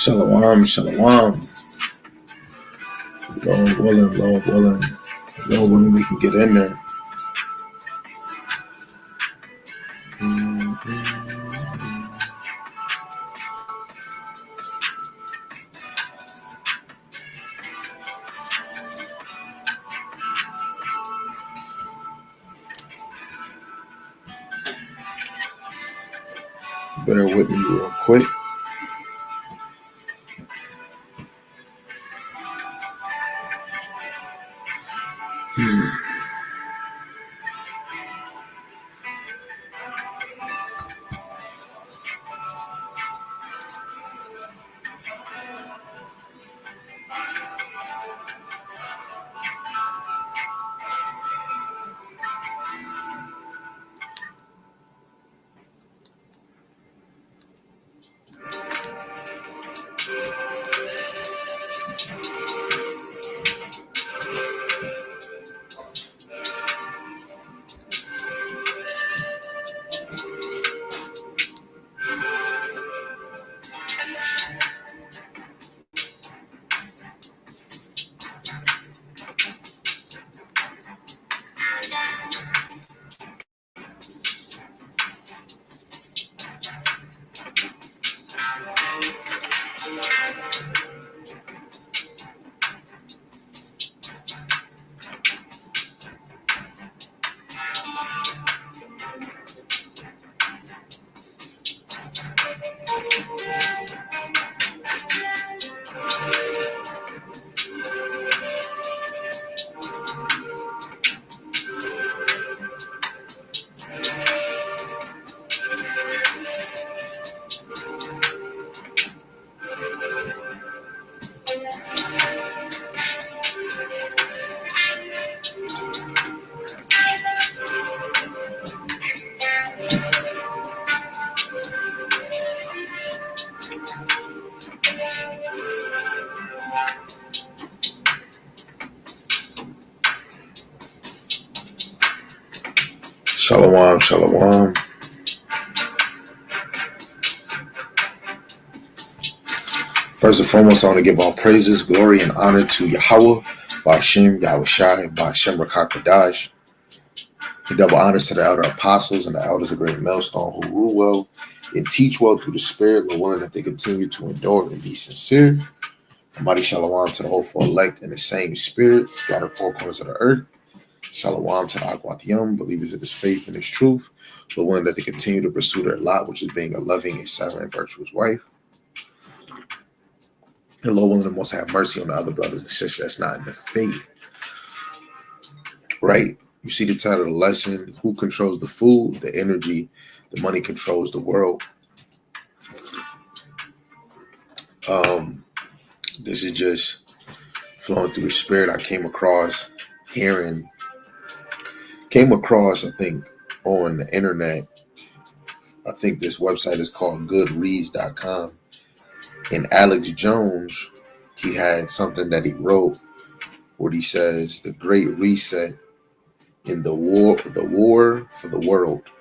Shalom, shalom. Lord willing, Lord willing. Lord willing, we can get in there. Bear with me real quick. Shalom, shalom. First and foremost, I want to give all praises, glory, and honor to Yahweh, Ba'ashem, Yahushai, Ba'ashem, Rakakadash. Double honors to the elder apostles and the elders of Great Millstone who rule well and teach well through the Spirit, the willing that they continue to endure and be sincere. Almighty shalom to the hopeful elect in the same Spirit, scattered four corners of the earth. Shalom to the Akwatiyam, believers of this faith and this truth, the willing that they continue to pursue their lot, which is being a loving and silent and virtuous wife. And Lord willing, the Most have mercy on the other brothers and sisters that's not in the faith. Right. You see the title of the lesson, who controls the food, the energy, the money controls the world. This is just flowing through the spirit. I came across, I think, on the internet. I think this website is called goodreads.com. And Alex Jones, he had something that he wrote where he says the Great Reset in the war for the world.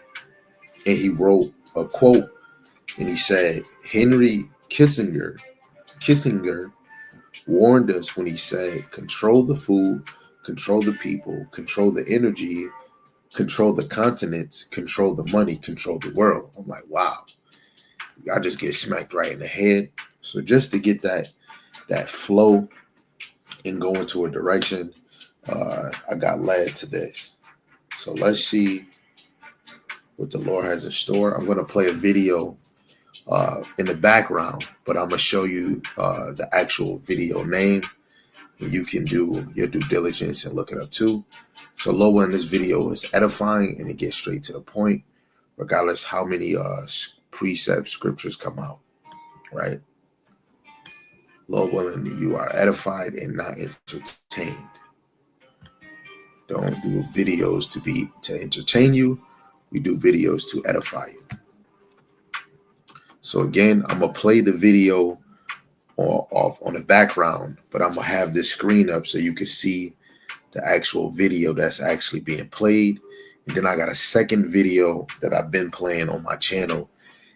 And he wrote a quote and he said, Henry Kissinger warned us when he said, control the food, control the people, control the energy, control the continents, control the money, control the world. I'm like, wow, I just get smacked right in the head. So just to get that flow and go into a direction, I got led to this. So let's see what the Lord has in store. I'm going to play a video in the background, but I'm going to show you the actual video name. And you can do your due diligence and look it up too. So Lola in this video is edifying and it gets straight to the point, regardless how many precept scriptures come out, right? Lord willing, you are edified and not entertained. Don't do videos to entertain you. We do videos to edify you. So again, I'm gonna play the video off on the background, but I'm gonna have this screen up so you can see the actual video that's actually being played. And then I got a second video that I've been playing on my channel.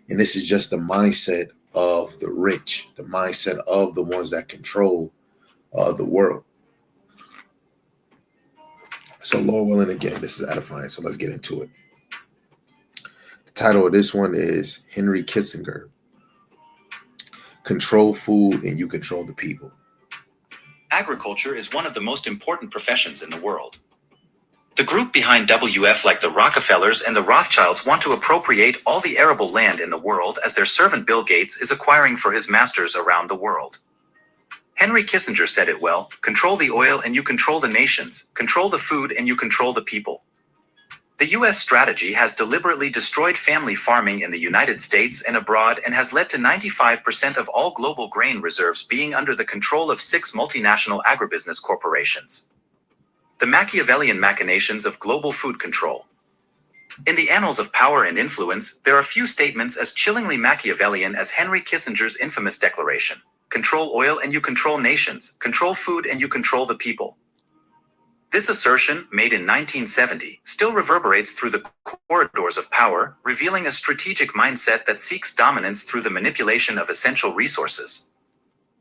And this is just the mindset of the rich, the mindset of the ones that control the world. So, Lord willing, again, this is edifying. So let's get into it. The title of this one is Henry Kissinger. Control food and you control the people. Agriculture is one of the most important professions in the world. The group behind WF, like the Rockefellers and the Rothschilds, want to appropriate all the arable land in the world as their servant Bill Gates is acquiring for his masters around the world. Henry Kissinger said it well: control the oil and you control the nations, control the food and you control the people. The U.S. strategy has deliberately destroyed family farming in the United States and abroad and has led to 95% of all global grain reserves being under the control of 6 multinational agribusiness corporations. The Machiavellian machinations of global food control. In the annals of power and influence, there are few statements as chillingly Machiavellian as Henry Kissinger's infamous declaration: control oil and you control nations, control food and you control the people. This assertion, made in 1970, still reverberates through the corridors of power, revealing a strategic mindset that seeks dominance through the manipulation of essential resources.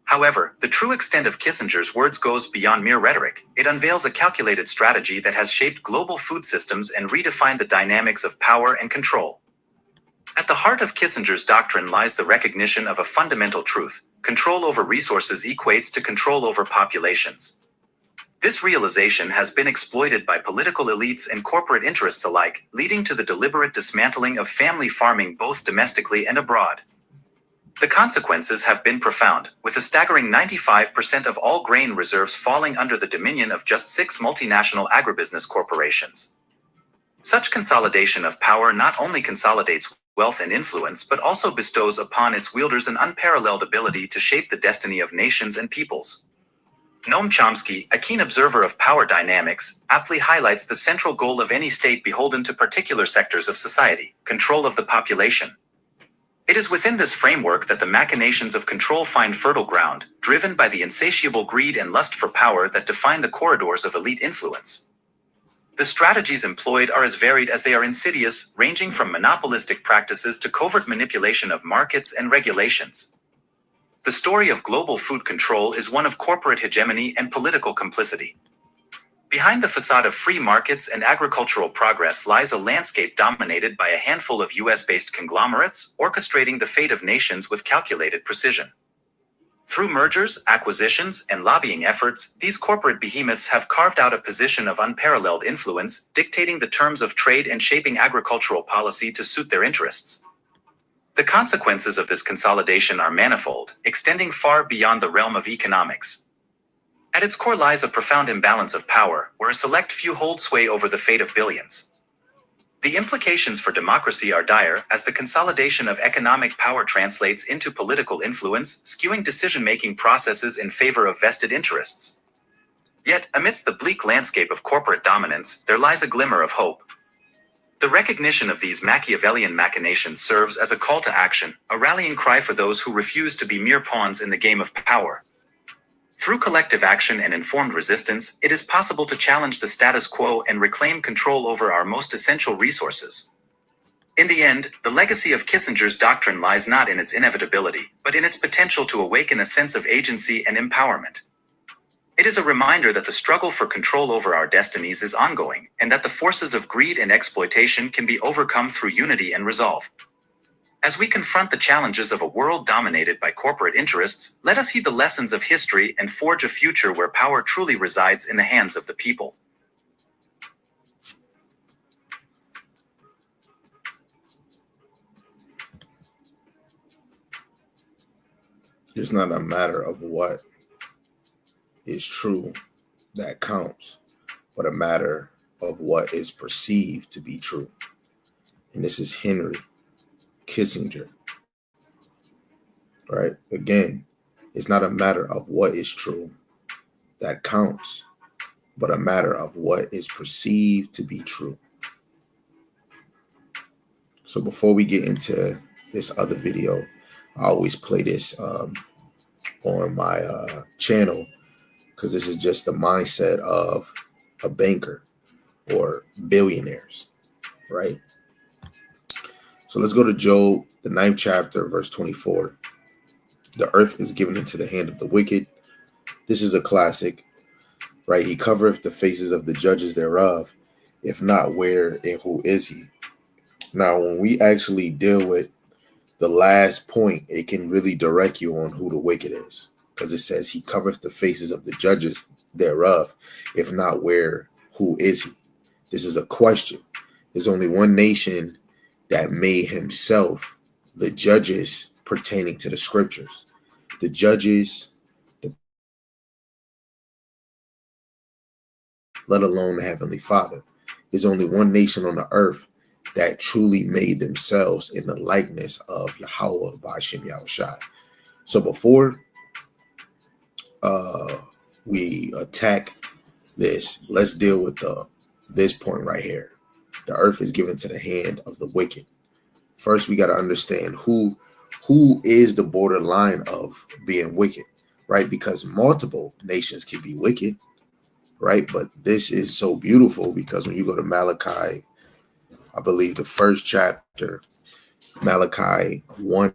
However, the true extent of Kissinger's words goes beyond mere rhetoric. It unveils a calculated strategy that has shaped global food systems and redefined the dynamics of power and control. At the heart of Kissinger's doctrine lies the recognition of a fundamental truth: control over resources equates to control over populations. This realization has been exploited by political elites and corporate interests alike, leading to the deliberate dismantling of family farming both domestically and abroad. The consequences have been profound, with a staggering 95% of all grain reserves falling under the dominion of just 6 multinational agribusiness corporations. Such consolidation of power not only consolidates wealth and influence but also bestows upon its wielders an unparalleled ability to shape the destiny of nations and peoples. Noam Chomsky, a keen observer of power dynamics, aptly highlights the central goal of any state beholden to particular sectors of society: control of the population. It is within this framework that the machinations of control find fertile ground, driven by the insatiable greed and lust for power that define the corridors of elite influence. The strategies employed are as varied as they are insidious, ranging from monopolistic practices to covert manipulation of markets and regulations. The story of global food control is one of corporate hegemony and political complicity. Behind the facade of free markets and agricultural progress lies a landscape dominated by a handful of US-based conglomerates, orchestrating the fate of nations with calculated precision. Through mergers, acquisitions, and lobbying efforts, these corporate behemoths have carved out a position of unparalleled influence, dictating the terms of trade and shaping agricultural policy to suit their interests. The consequences of this consolidation are manifold, extending far beyond the realm of economics. At its core lies a profound imbalance of power, where a select few hold sway over the fate of billions. The implications for democracy are dire, as the consolidation of economic power translates into political influence, skewing decision-making processes in favor of vested interests. Yet, amidst the bleak landscape of corporate dominance, there lies a glimmer of hope. The recognition of these Machiavellian machinations serves as a call to action, a rallying cry for those who refuse to be mere pawns in the game of power. Through collective action and informed resistance, it is possible to challenge the status quo and reclaim control over our most essential resources. In the end, the legacy of Kissinger's doctrine lies not in its inevitability, but in its potential to awaken a sense of agency and empowerment. It is a reminder that the struggle for control over our destinies is ongoing, and that the forces of greed and exploitation can be overcome through unity and resolve. As we confront the challenges of a world dominated by corporate interests, let us heed the lessons of history and forge a future where power truly resides in the hands of the people. It's not a matter of what is true that counts, but a matter of what is perceived to be true. And this is Henry Kissinger, right? Again, it's not a matter of what is true that counts, but a matter of what is perceived to be true. So before we get into this other video, I always play this on my channel, because this is just the mindset of a banker or billionaires, right? So let's go to Job, the 9th chapter, verse 24. The earth is given into the hand of the wicked. This is a classic, right? He covereth the faces of the judges thereof. If not, where and who is he? Now, when we actually deal with the last point, it can really direct you on who the wicked is, because it says he covereth the faces of the judges thereof. If not, where, who is he? This is a question. There's only one nation that made himself the judges pertaining to the scriptures. The judges, let alone the Heavenly Father. There's only one nation on the earth that truly made themselves in the likeness of Yahweh by Shem Yahushai. So before we attack this, let's deal with this point right here. The earth is given to the hand of the wicked. First, we got to understand who is the borderline of being wicked, right? Because multiple nations can be wicked, right? But this is so beautiful because when you go to Malachi, I believe the first chapter, Malachi 1,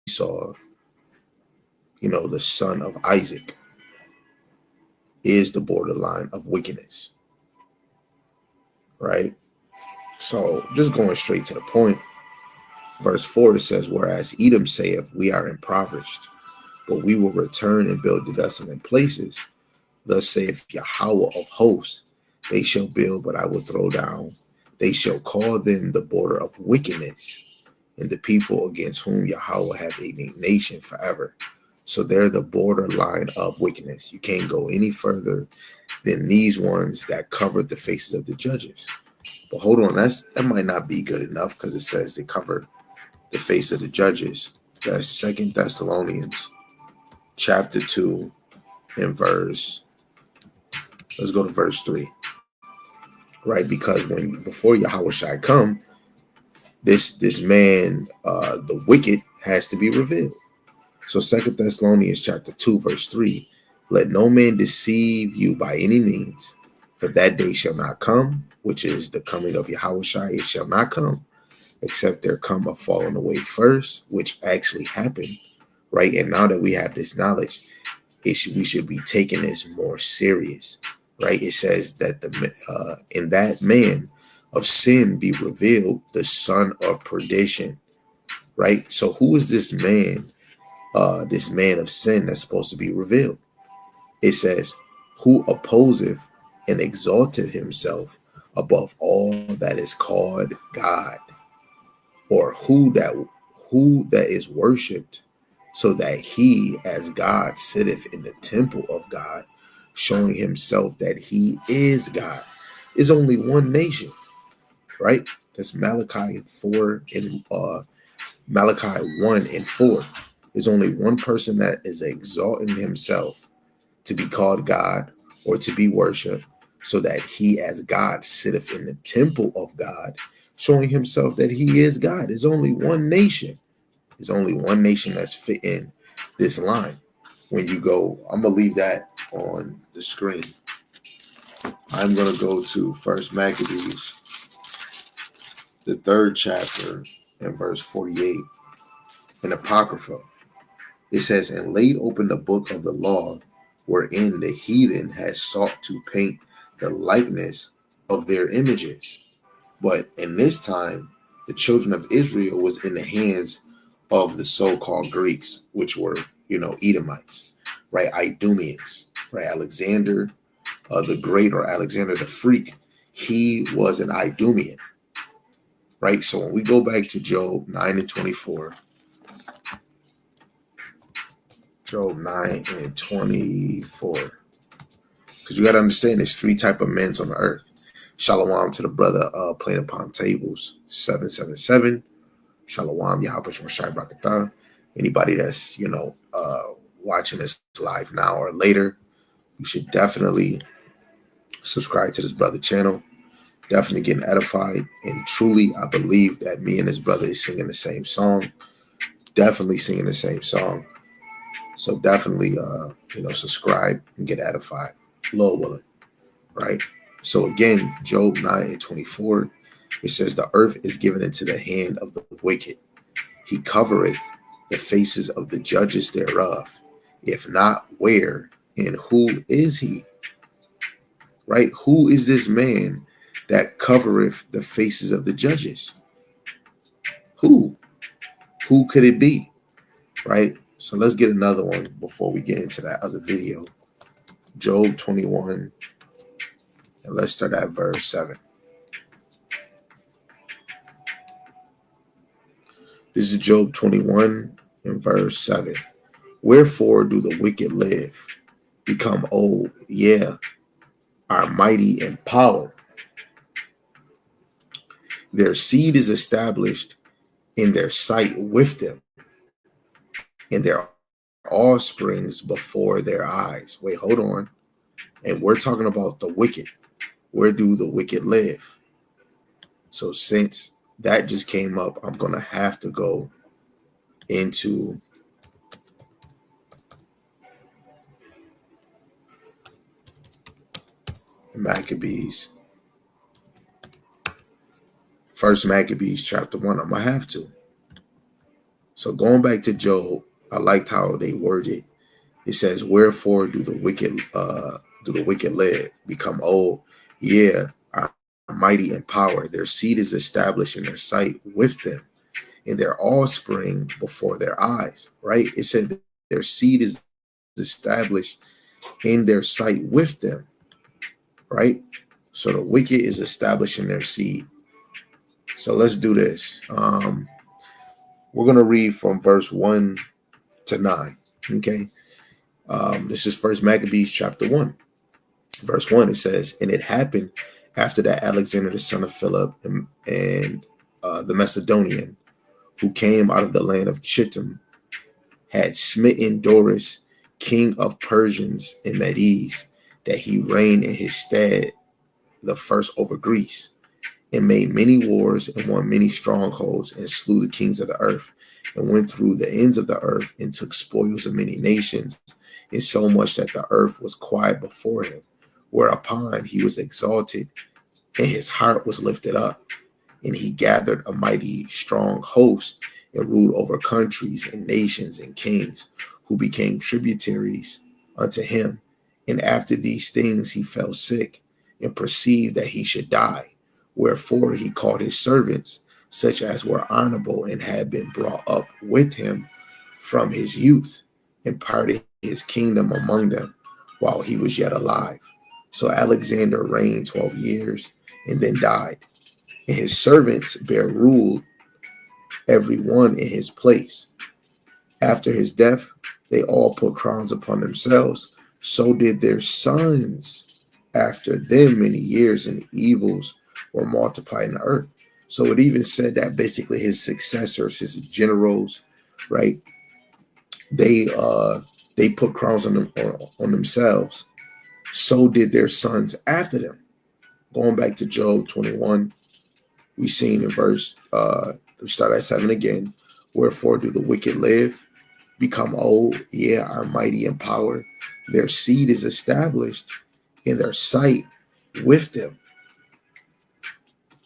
Esau, the son of Isaac, is the borderline of wickedness, right? So just going straight to the point, verse 4, it says, whereas Edom saith, we are impoverished, but we will return and build the desolate places. Thus saith Yahweh of hosts, they shall build, but I will throw down. They shall call them the border of wickedness, and the people against whom Yahweh have a nation forever. So they're the borderline of wickedness. You can't go any further than these ones that covered the faces of the judges. But hold on, that might not be good enough, because it says they cover the face of the judges. That's 2 Thessalonians chapter 2 and let's go to verse 3. Right? Because before Yahushua come, this man, the wicked, has to be revealed. So 2 Thessalonians chapter 2, verse 3, let no man deceive you by any means, for that day shall not come, which is the coming of Yahushua. It shall not come, except there come a falling away first, which actually happened, right? And now that we have this knowledge, we should be taking this more serious, right? It says that in that man of sin be revealed, the son of perdition, right? So who is this man of sin that's supposed to be revealed? It says, who opposeth and exalteth himself above all that is called God, or who that is worshipped, so that he as God sitteth in the temple of God, showing himself that he is God. There's only one nation, right? That's Malachi 4 and Malachi 1 and 4. There's only one person that is exalting himself to be called God or to be worshipped, so that he as God sitteth in the temple of God, showing himself that he is God. There's only one nation. There's only one nation that's fit in this line. When you go, I'm going to leave that on the screen. I'm going to go to First Maccabees, the 3rd chapter, and verse 48, in Apocrypha. It says, and laid open the book of the law, wherein the heathen has sought to paint the likeness of their images. But in this time, the children of Israel was in the hands of the so-called Greeks, which were, Edomites, right? Idumeans, right? Alexander the Great, or Alexander the Freak, he was an Idumean, right? So when we go back to Job 9 and 24, Job 9 and 24, because you got to understand there's 3 types of men on the earth. Shalom to the brother playing upon tables, 777. Shalom, Yahweh Shai Brakatah. Anybody that's, watching this live now or later, you should definitely subscribe to this brother channel. Definitely getting edified. And truly, I believe that me and this brother is singing the same song. Definitely singing the same song. So definitely, subscribe and get edified. Lord willing, right? So again, Job 9 and 24, it says the earth is given into the hand of the wicked. He covereth the faces of the judges thereof. If not, where and who is he? Right? Who is this man that covereth the faces of the judges? Who? Who could it be? Right? So let's get another one before we get into that other video. Job 21, and let's start at verse 7. This is Job 21 and verse 7. Wherefore do the wicked live, become old, yeah, are mighty in power. Their seed is established in their sight with them, and their offsprings before their eyes. Wait, hold on. And we're talking about the wicked. Where do the wicked live? So since that just came up, I'm going to have to go into Maccabees. First Maccabees chapter 1. I'm going to have to. So going back to Job, I liked how they worded. It says, wherefore do the wicked live, become old, yeah, are mighty in power. Their seed is established in their sight with them, and their offspring before their eyes. Right? It said their seed is established in their sight with them. Right? So the wicked is establishing their seed. So let's do this. We're going to read from verse 1 to 9. Okay. This is First Maccabees chapter 1. Verse 1, it says, and it happened after that Alexander the son of Philip and the Macedonian, who came out of the land of Chittim, had smitten Doris, king of Persians and Medes, that he reigned in his stead the first over Greece, and made many wars and won many strongholds, and slew the kings of the earth, and went through the ends of the earth, and took spoils of many nations, and so much that the earth was quiet before him. Whereupon he was exalted, and his heart was lifted up, and he gathered a mighty strong host, and ruled over countries and nations and kings, who became tributaries unto him. And after these things he fell sick, and perceived that he should die. Wherefore he called his servants, such as were honorable and had been brought up with him from his youth, and parted his kingdom among them while he was yet alive. So Alexander reigned 12 years and then died. And his servants bare rule, every one in his place. After his death, they all put crowns upon themselves. So did their sons after them many years, and evils were multiplied in the earth. So it even said that basically his successors, his generals, right? They put crowns on themselves. So did their sons after them. Going back to Job 21, we seen in verse we start at 7 again. Wherefore do the wicked live, become old, yeah, are mighty in power. Their seed is established in their sight with them,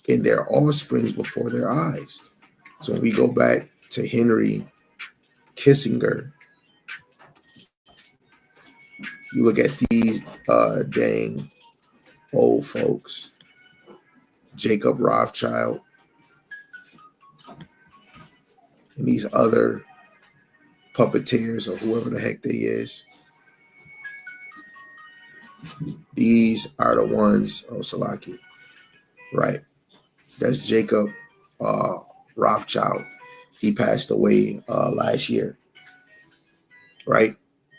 in their offsprings before their eyes. So when we go back to Henry Kissinger, you look at these dang old folks, Jacob Rothschild, and these other puppeteers or whoever the heck they is. These are the ones, Salaki, right? That's Jacob Rothschild. He passed away last year, right?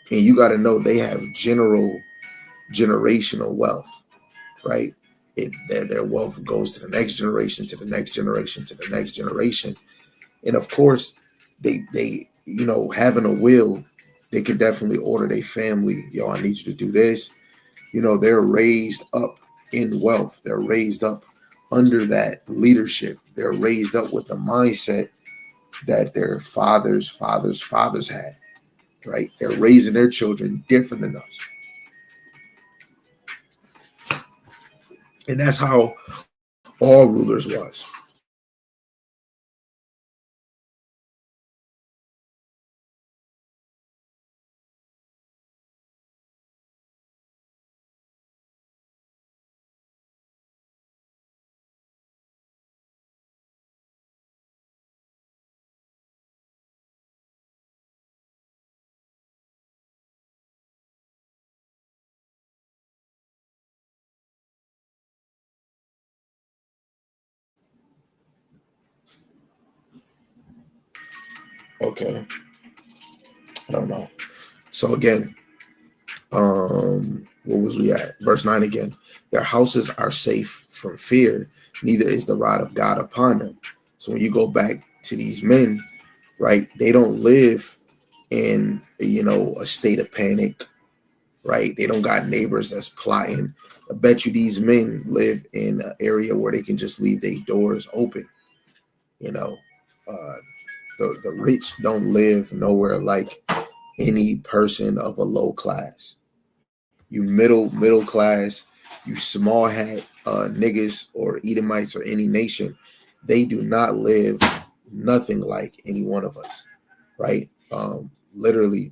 And you got to know they have generational wealth, right? Their wealth goes to the next generation, to the next generation, to the next generation. And of course, they having a will, they could definitely order their family, yo, I need you to do this. They're raised up in wealth. They're raised up under that leadership. They're raised up with the mindset that their fathers had, right? They're raising their children different than us. And that's how all rulers was. Okay. I don't know. So again, what was we at? Verse 9 again. Their houses are safe from fear, neither is the rod of God upon them. So when you go back to these men, right, they don't live in, a state of panic, right? They don't got neighbors that's plotting. I bet you these men live in an area where they can just leave their doors open. You know, uh, the rich don't live nowhere like any person of a low class. You middle class, you small hat niggas or Edomites or any nation, they do not live nothing like any one of us, right? Literally,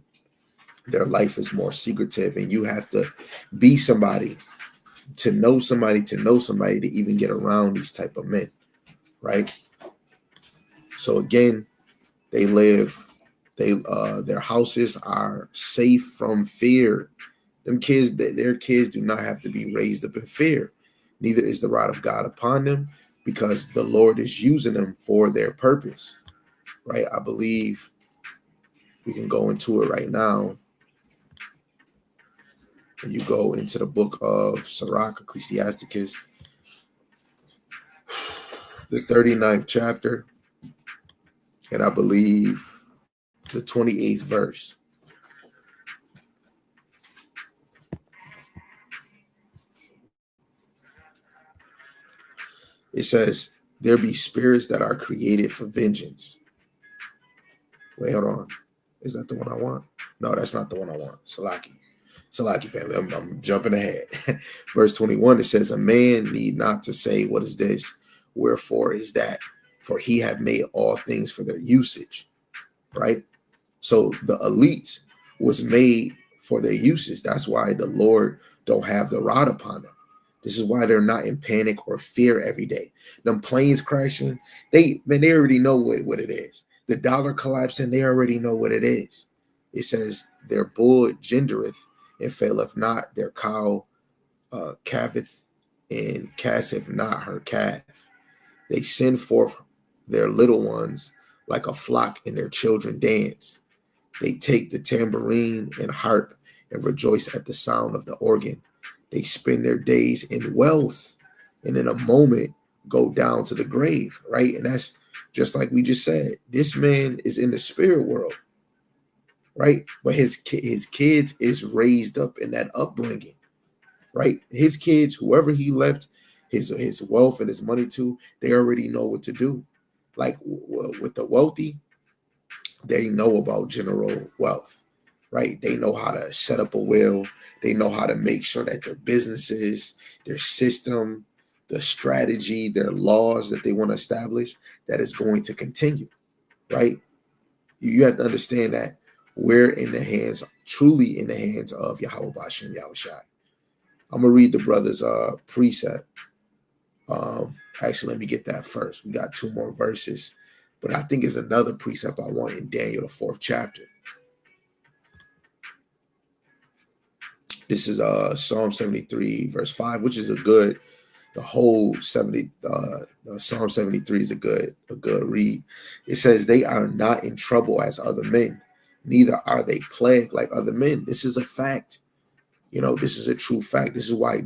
their life is more secretive, and you have to be somebody to know somebody to even get around these type of men, right? So again, they live, their houses are safe from fear. Them kids, their kids do not have to be raised up in fear. Neither is the rod of God upon them, because the Lord is using them for their purpose, right? I believe we can go into it right now. When you go into the book of Sirach, Ecclesiasticus, the 39th chapter, and I believe the 28th verse. It says, there be spirits that are created for vengeance. Wait, hold on. Is that the one I want? No, that's not the one I want. Salaki family. I'm jumping ahead. Verse 21, it says, a man need not to say, what is this? Wherefore is that? For he have made all things for their usage. Right? So the elite was made for their usage. That's why the Lord don't have the rod upon them. This is why they're not in panic or fear every day. Them planes crashing, they already know what it is. The dollar collapsing, they already know what it is. It says their bull gendereth and faileth not, their cow calveth and casteth not her calf. They send forth their little ones like a flock, and their children dance. They take the tambourine and harp and rejoice at the sound of the organ. They spend their days in wealth, and in a moment go down to the grave, right? And that's just like we just said. This man is in the spirit world, right? But his kids is raised up in that upbringing, right? His kids, whoever he left his wealth and his money to, they already know what to do. Like with the wealthy, they know about general wealth, right? They know how to set up a will. They know how to make sure that their businesses, their system, the strategy, their laws that they want to establish, that is going to continue, right? You have to understand that we're truly in the hands of Yahweh Bashem Yahushai. I'm going to read the brother's precept. Actually, let me get that first. We got 2 more verses, but I think it's another precept I want in Daniel, the 4th chapter. This is Psalm 73, verse 5, which is the whole 70, Psalm 73 is a good read. It says, they are not in trouble as other men, neither are they plagued like other men. This is a fact. This is a true fact. This is why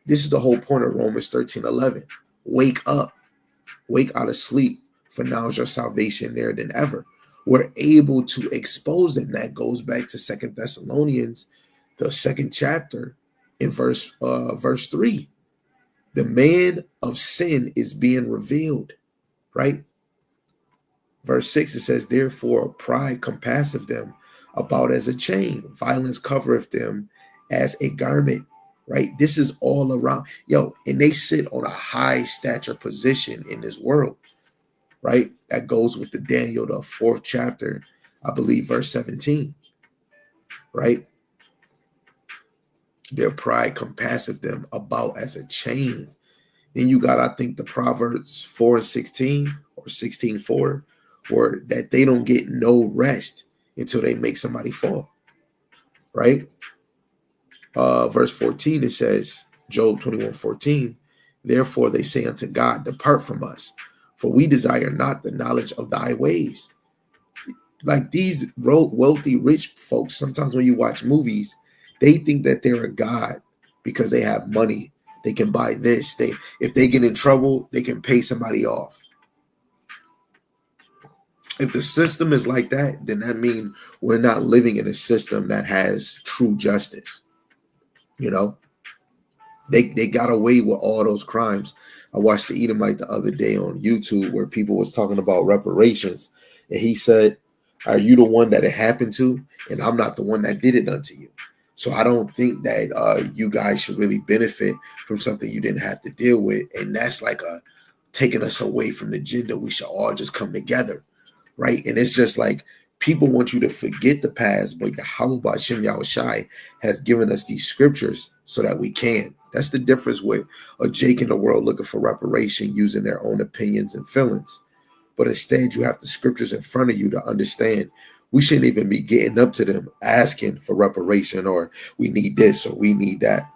this is the whole point of Romans 13:11. Wake up, wake out of sleep, for now is your salvation nearer than ever. We're able to expose it. And that goes back to 2 Thessalonians, the 2nd chapter, in verse 3. The man of sin is being revealed, right? Verse 6, it says, therefore pride compasseth them about as a chain, violence covereth them as a garment, right? This is all around. And they sit on a high stature position in this world, right? That goes with the Daniel, the 4th chapter, I believe, verse 17, right? Their pride compasseth them about as a chain. Then you got, I think, the Proverbs 4:16 or 16:4, where that they don't get no rest until they make somebody fall, right? Verse 14, it says, Job 21:14, therefore they say unto God, depart from us, for we desire not the knowledge of thy ways. Like these wealthy, rich folks, sometimes when you watch movies, they think that they're a god because they have money. They can buy this. If they get in trouble, they can pay somebody off. If the system is like that, then that means we're not living in a system that has true justice. You know, they got away with all those crimes. I watched the Edomite the other day on YouTube where people was talking about reparations, and he said, "Are you the one that it happened to? And I'm not the one that did it unto you. So I don't think that you guys should really benefit from something you didn't have to deal with." And that's like taking us away from the agenda. We should all just come together, right? And it's just like people want you to forget the past, but Yahweh Hashem Yahushai has given us these scriptures so that we can. That's the difference with a Jake in the world looking for reparation, using their own opinions and feelings. But instead, you have the scriptures in front of you to understand we shouldn't even be getting up to them asking for reparation or we need this or we need that.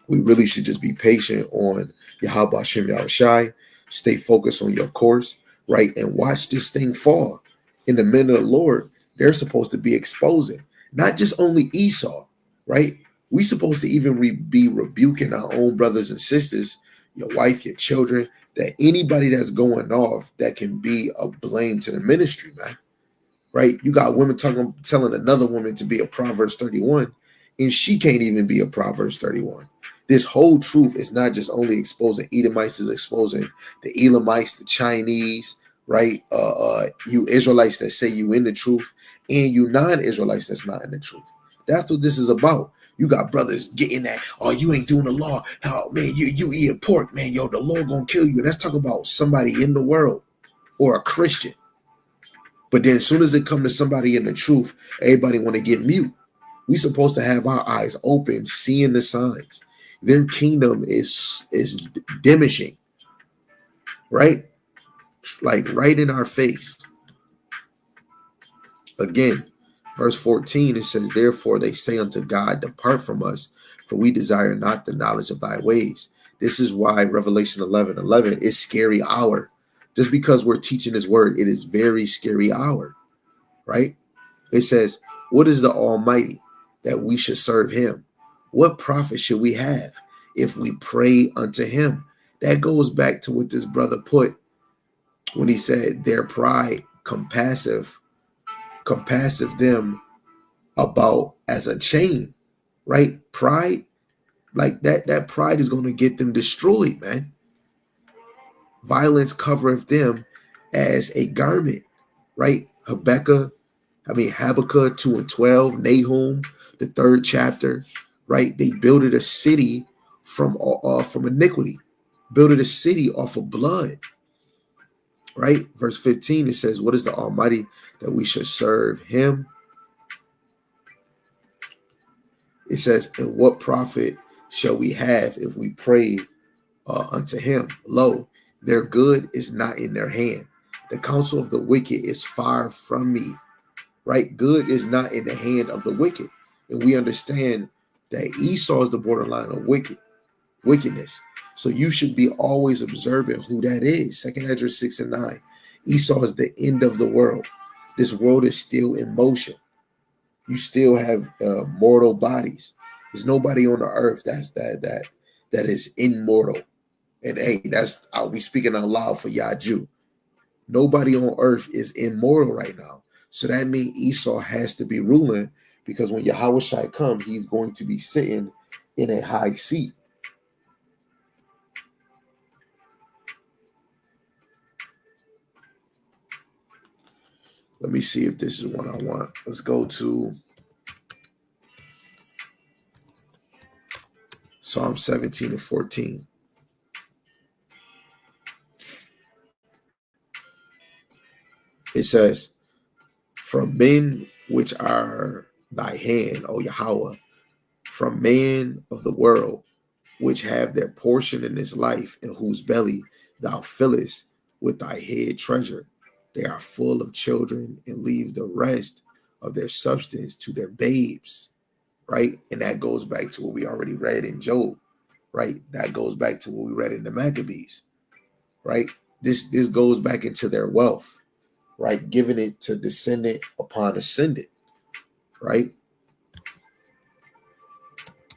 We really should just be patient on Yahweh Hashem Yahushai, stay focused on your course, right? And watch this thing fall. In the men of the Lord, they're supposed to be exposing, not just only Esau, right? We supposed to even be rebuking our own brothers and sisters, your wife, your children, that anybody that's going off that can be a blame to the ministry, man. Right? You got women telling another woman to be a Proverbs 31, and she can't even be a Proverbs 31. This whole truth is not just only exposing Edomites, it's exposing the Elamites, the Chinese, right? You Israelites that say you in the truth, and you non-Israelites that's not in the truth. That's what this is about. You got brothers getting that, oh, you ain't doing the law. Oh, man, you eating pork, man. Yo, the law gonna kill you. And that's talking about somebody in the world or a Christian. But then as soon as it comes to somebody in the truth, everybody want to get mute. We supposed to have our eyes open, seeing the signs. Their kingdom is diminishing, right? Like right in our face. Again, verse 14, it says, therefore they say unto God, depart from us, for we desire not the knowledge of thy ways. This is why Revelation 11:11 is scary hour. Just because we're teaching his word, it is very scary hour, right? It says, what is the Almighty that we should serve him? What profit should we have if we pray unto him? That goes back to what this brother put when he said their pride compassive them about as a chain, right? Pride, like that pride is going to get them destroyed, man. Violence covereth them as a garment, right? Habakkuk 2:12, Nahum, the 3rd chapter, right? They builded a city from iniquity, builded a city off of blood, right? Verse 15, it says, what is the Almighty that we should serve him? It says, and what profit shall we have if we pray unto him? Lo, their good is not in their hand. The counsel of the wicked is far from me, right? Good is not in the hand of the wicked. And we understand that Esau is the borderline of wickedness. So you should be always observing who that is. 2nd Ezra 6:9. Esau is the end of the world. This world is still in motion. You still have mortal bodies. There's nobody on the earth that is immortal. And hey, that's we speaking out loud for Yaju. Nobody on earth is immortal right now. So that means Esau has to be ruling, because when Yahweh comes, he's going to be sitting in a high seat. Let me see if this is what I want. Let's go to Psalm 17:14. It says, from men which are thy hand, O Yahweh, from man of the world, which have their portion in this life, in whose belly thou fillest with thy head treasure. They are full of children and leave the rest of their substance to their babes, right? And that goes back to what we already read in Job, right? That goes back to what we read in the Maccabees, right? This goes back into their wealth, right? Giving it to descendant upon ascendant, right?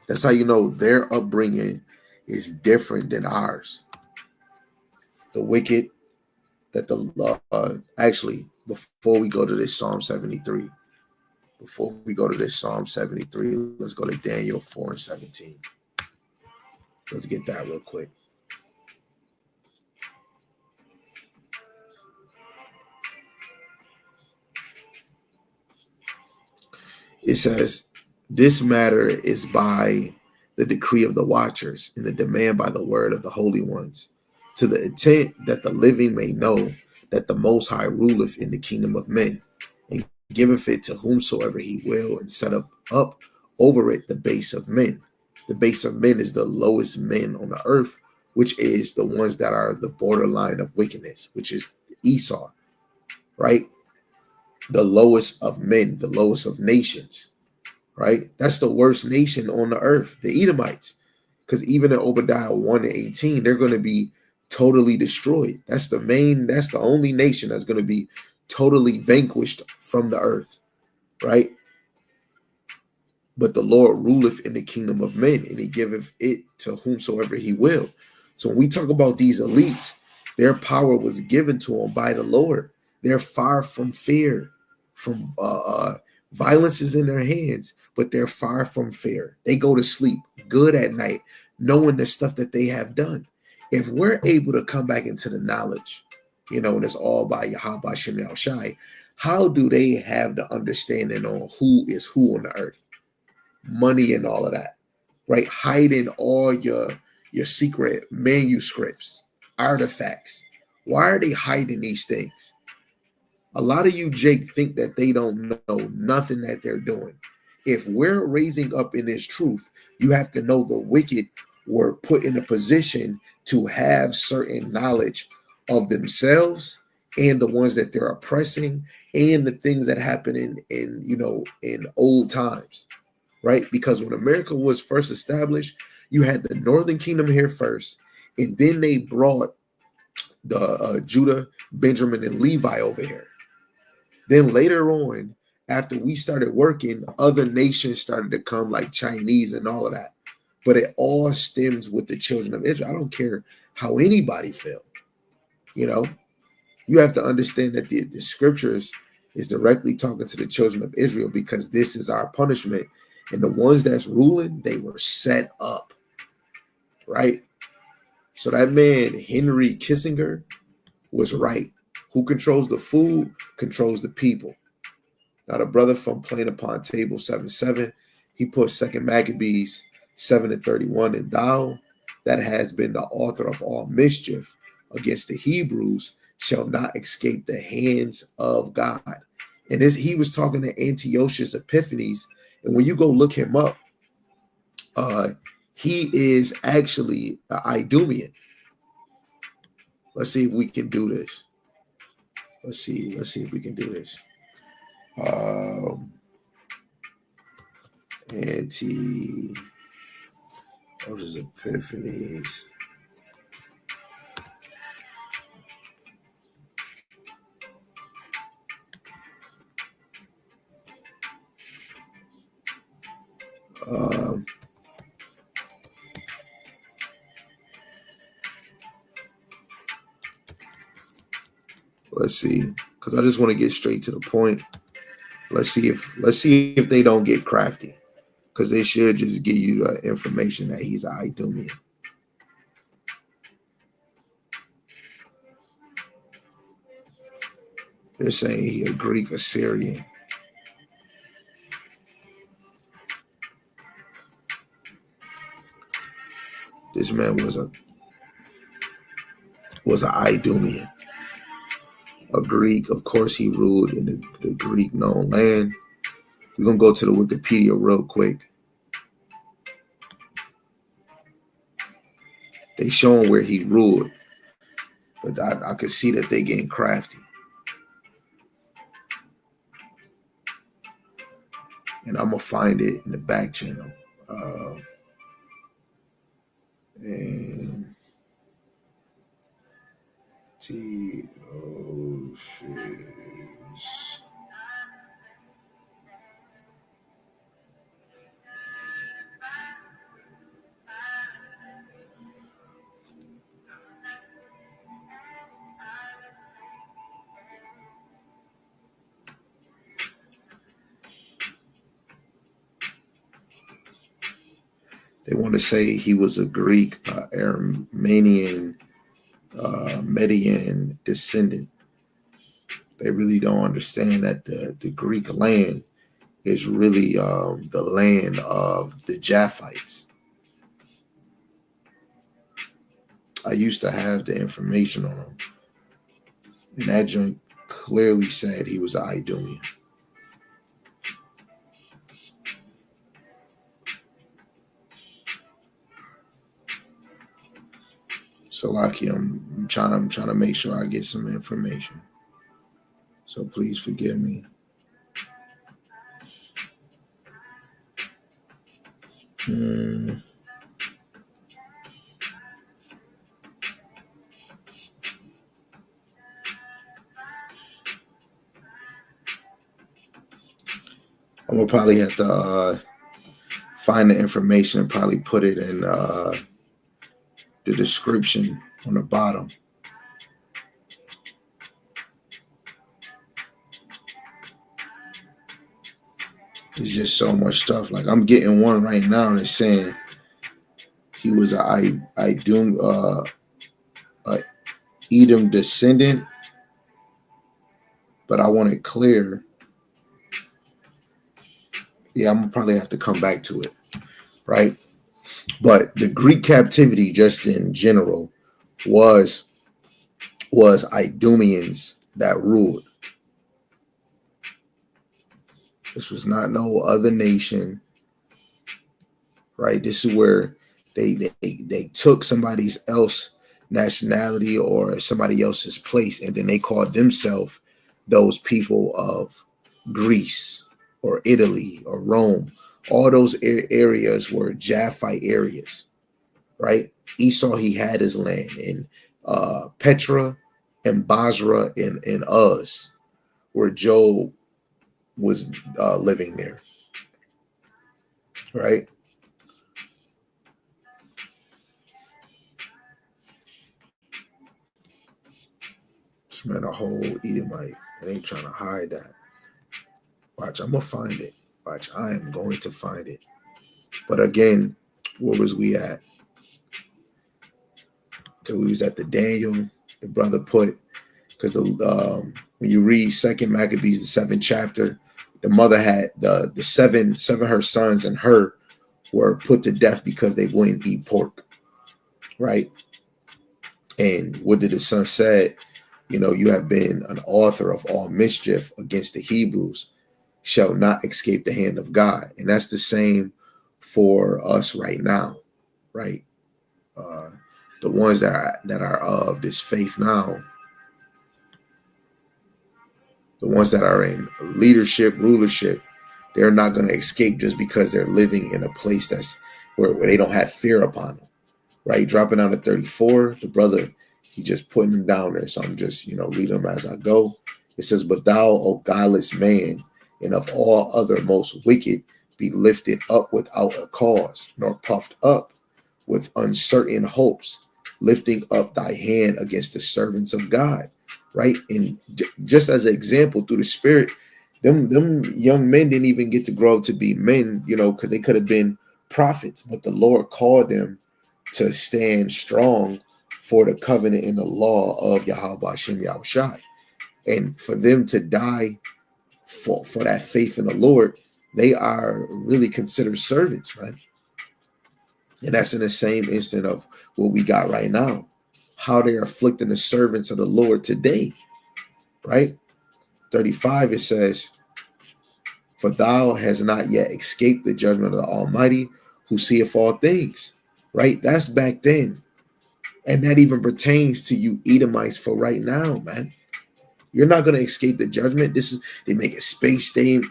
That's how you know their upbringing is different than ours. The wicked that the actually, before we go to this Psalm 73, let's go to Daniel 4:17. Let's get that real quick. It says, this matter is by the decree of the watchers and the demand by the word of the holy ones, to the intent that the living may know that the Most High ruleth in the kingdom of men, and giveth it to whomsoever he will, and set up over it the base of men. The base of men is the lowest men on the earth, which is the ones that are the borderline of wickedness, which is Esau, right? The lowest of men, the lowest of nations, right? That's the worst nation on the earth, the Edomites. Because even in Obadiah 1:18, they're going to be totally destroyed. That's the only nation that's going to be totally vanquished from the earth, right? But the Lord ruleth in the kingdom of men, and he giveth it to whomsoever he will. So when we talk about these elites, their power was given to them by the Lord. They're far from fear, from violence is in their hands, but they're far from fear. They go to sleep good at night, knowing the stuff that they have done. If we're able to come back into the knowledge, and it's all by Yahweh Shem Yahweh Shai, how do they have the understanding on who is who on the earth? Money and all of that, right? Hiding all your secret manuscripts, artifacts. Why are they hiding these things? A lot of you, Jake, think that they don't know nothing that they're doing. If we're raising up in this truth, you have to know the wicked were put in a position to have certain knowledge of themselves and the ones that they're oppressing and the things that happen in old times. Right? Because when America was first established, you had the Northern Kingdom here first, and then they brought the Judah, Benjamin, and Levi over here. Then later on, after we started working, other nations started to come, like Chinese and all of that. But it all stems with the children of Israel. I don't care how anybody feel. You have to understand that the scriptures is directly talking to the children of Israel, because this is our punishment. And the ones that's ruling, they were set up, right? So that man, Henry Kissinger, was right. Who controls the food controls the people. Now, the brother from Playing Upon Table 7:7, he put 2 Maccabees 7:31, and thou that has been the author of all mischief against the Hebrews shall not escape the hands of God. And he was talking to Antiochus Epiphanes. And when you go look him up, he is actually an Idumean. Let's see if we can do this. Let's see if we can do this. Antiochus Epiphanes. Let's see, because I just want to get straight to the point. Let's see if they don't get crafty, because they should just give you the information that he's an Idumean. They're saying he's a Greek Assyrian. This man was an Idumean, a Greek. Of course, he ruled in the Greek known land. We're going to go to the Wikipedia real quick. They showing where he ruled, but I could see that they getting crafty. And I'm going to find it in the back channel. And oh shit. They want to say he was a Greek, Armenian, Median descendant. They really don't understand that the Greek land is really the land of the Japhites. I used to have the information on him, and that joint clearly said he was an Idumean. So, Laki, I'm trying to make sure I get some information. So please forgive me. I'm gonna probably have to find the information and probably put it in the description on the bottom. There's just so much stuff. Like I'm getting one right now that's saying he was a Edom descendant, but I want it clear. Yeah, I'm gonna probably have to come back to it, right? But the Greek captivity, just in general, was Idumeans that ruled. This was not no other nation, right? This is where they took somebody else's nationality or somebody else's place, and then they called themselves those people of Greece or Italy or Rome. All those areas were Japhite areas, right? Esau, he had his land in Petra and Basra and Uz, where Job was living there, right? This man a whole Edomite. They ain't trying to hide that. Watch, I'm gonna find it. Watch, I am going to find it. But again, where was we at? Okay, we was at the Daniel. The brother put, because when you read 2 Maccabees, the 7th chapter, the mother had the seven her sons and her were put to death because they wouldn't eat pork, right? And what did the son say? You know, you have been an author of all mischief against the Hebrews, shall not escape the hand of God. And that's the same for us right now, right? The ones that are of this faith now, the ones that are in leadership, rulership, they're not going to escape just because they're living in a place that's where they don't have fear upon them, right? Dropping down to 34, the brother, he just putting them down there. So I'm just, reading them as I go. It says, but thou, O godless man, and of all other most wicked, be lifted up without a cause, nor puffed up with uncertain hopes, lifting up thy hand against the servants of God. Right. And just as an example, through the Spirit, them young men didn't even get to grow up to be men, because they could have been prophets, but the Lord called them to stand strong for the covenant and the law of Yahweh Hashem Yahushai. And for them to die for that faith in the Lord, they are really considered servants, man. And that's in the same instant of what we got right now. How they're afflicting the servants of the Lord today, right? 35, it says, for thou has not yet escaped the judgment of the Almighty, who seeth all things, right? That's back then. And that even pertains to you Edomites for right now, man. You're not going to escape the judgment. They making space stations.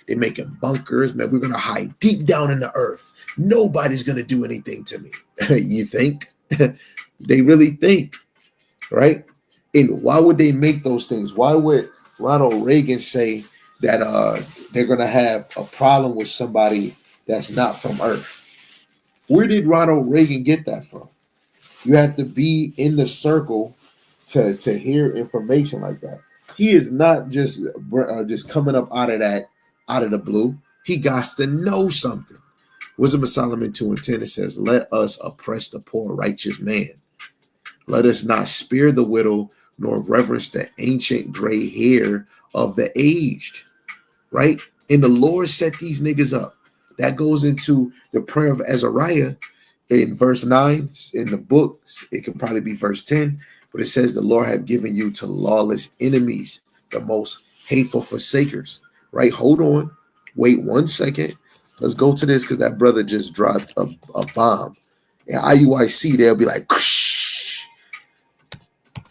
They're making bunkers, man. We're going to hide deep down in the earth. Nobody's going to do anything to me. You think? They really think, right? And why would they make those things? Why would Ronald Reagan say that they're gonna have a problem with somebody that's not from Earth? Where did Ronald Reagan get that from? You have to be in the circle to hear information like that. He is not just coming up out of the blue. He got to know something. Wisdom of Solomon 2:10, it says, "Let us oppress the poor righteous man. Let us not spare the widow, nor reverence the ancient gray hair of the aged." Right? And the Lord set these niggas up. That goes into the prayer of Azariah in verse 9. In the book, it could probably be verse 10, but it says, "The Lord have given you to lawless enemies, the most hateful forsakers." Right? Hold on. Wait 1 second. Let's go to this because that brother just dropped a bomb. And IUIC, they'll be like, "Ksh."